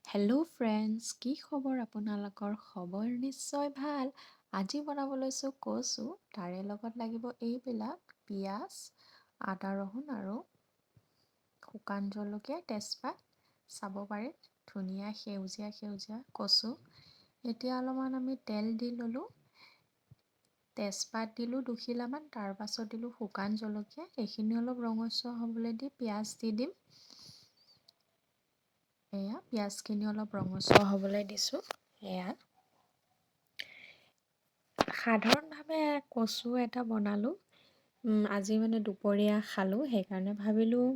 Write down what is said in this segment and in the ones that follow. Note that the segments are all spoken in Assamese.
হেল্ল' ফ্ৰেণ্ডছ, কি খবৰ আপোনালোকৰ? খবৰ নিশ্চয় ভাল। আজি বনাব লৈছোঁ কচু। তাৰে লগত লাগিব এইবিলাক পিঁয়াজ, আদা ৰহুন আৰু শুকান জলকীয়া, তেজপাত। চাব পাৰে ধুনীয়া সেউজীয়া সেউজীয়া কচু। এতিয়া অলপমান আমি তেল দি ল'লোঁ, তেজপাত দিলোঁ দুখিলামান, তাৰপাছত দিলোঁ শুকান জলকীয়া। এইখিনি অলপ ৰঙচুৱা হ'বলৈ দি পিঁয়াজ দি দিম। এয়া পিঁয়াজখিনি অলপ ৰঙচুৱা হ'বলৈ দিছোঁ। এয়া সাধাৰণভাৱে কচু এটা বনালোঁ। আজি মানে দুপৰীয়া খালোঁ, সেইকাৰণে ভাবিলোঁ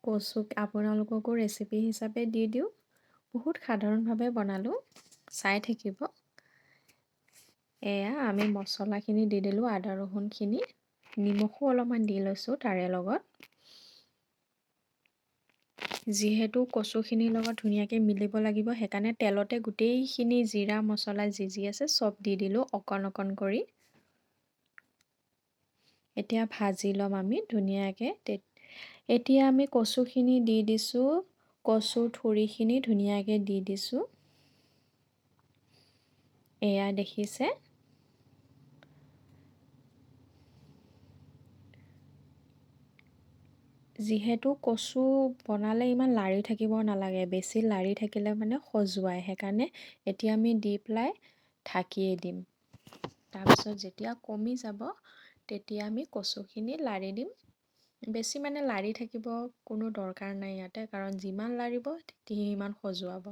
কচুক আপোনালোককো ৰেচিপি হিচাপে দি দিওঁ। বহুত সাধাৰণভাৱে বনালোঁ, চাই থাকিব। এয়া আমি মছলাখিনি দি দিলোঁ, আদা ৰহুনখিনি, নিমখো অলপমান দি লৈছোঁ তাৰে লগত। যিহেতু কচুখিনিৰ লগত ধুনীয়াকৈ মিলিব লাগিব, সেইকাৰণে তেলতে গোটেইখিনি জিৰা মছলা যি আছে চব দি দিলোঁ অকণ অকণ কৰি। এতিয়া ভাজি ল'ম আমি ধুনীয়াকৈ। এতিয়া আমি কচুখিনি দি দিছোঁ, কচুৰ ঠুৰিখিনি ধুনীয়াকৈ দি দিছোঁ। এয়া দেখিছে। যিহেতু কচু বনালে ইমান লাৰি থাকিব নালাগে, বেছি লাৰি থাকিলে মানে খজুৱায়, সেইকাৰণে এতিয়া আমি দি পেলাই ঢাকিয়ে দিম। তাৰপিছত যেতিয়া কমি যাব তেতিয়া আমি কচুখিনি লাৰি দিম। বেছি মানে লাৰি থাকিব কোনো দৰকাৰ নাই ইয়াতে, কাৰণ যিমান লাৰিব সিমান খজুৱাব।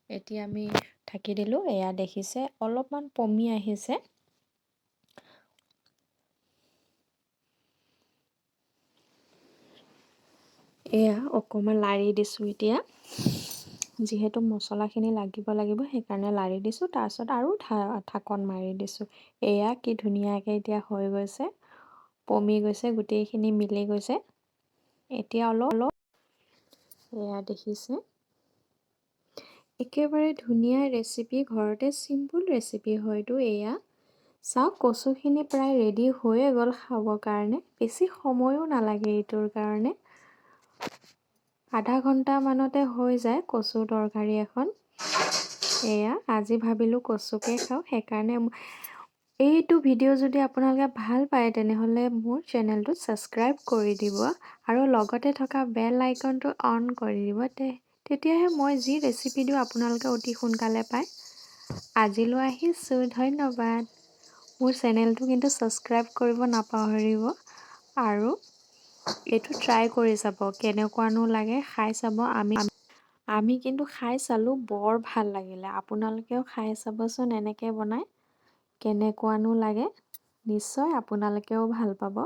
এতিয়া আমি ঢাকি দিলোঁ। এয়া দেখিছে অলপমান পমি আহিছে। এয়া অকণমান লাৰি দিছোঁ এতিয়া। যিহেতু মছলাখিনি লাগিব সেইকাৰণে লাৰি দিছোঁ। তাৰপিছত আৰু ঢাকন মাৰি দিছোঁ। এয়া কি ধুনীয়াকৈ এতিয়া হৈ গৈছে, পমি গৈছে, গোটেইখিনি মিলি গৈছে। এতিয়া অলপ এয়া দেখিছে, একেবাৰে ধুনীয়া ৰেচিপি, ঘৰতে চিম্পুল ৰেচিপি হয়তো এয়া। চাওক কচুখিনি প্ৰায় ৰেডি হৈয়ে গ'ল খাবৰ কাৰণে। বেছি সময়ো নালাগে এইটোৰ কাৰণে। আধা ঘণ্টামানতে হৈ যায় কচু তৰকাৰী এখন। এয়া আজি ভাবিলোঁ কচুকে খাওঁ, সেইকাৰণে এইটো ভিডিঅ' যদি আপোনালোকে ভাল পায় তেনেহ'লে মোৰ চেনেলটো ছাবস্ক্ৰাইব কৰি দিব আৰু লগতে থকা বেল আইকনটো অন কৰি দিব। তেতিয়াহে মই যি ৰেচিপি দিওঁ আপোনালোকে অতি সোনকালে পায়। আজিলৈ আহিছোঁ, ধন্যবাদ। মোৰ চেনেলটো কিন্তু ছাবস্ক্ৰাইব কৰিব নাপাহৰিব আৰু এইটো ট্ৰাই কৰি চাব, কেনেকুৱানো লাগে খাই চাব। আমি কিন্তু খাই চালোঁ, বৰ ভাল লাগিলে। আপোনালোকেও খাই চাবচোন এনেকৈ বনাই, কেনেকুৱানো লাগে। নিশ্চয় আপোনালোকেও ভাল পাব।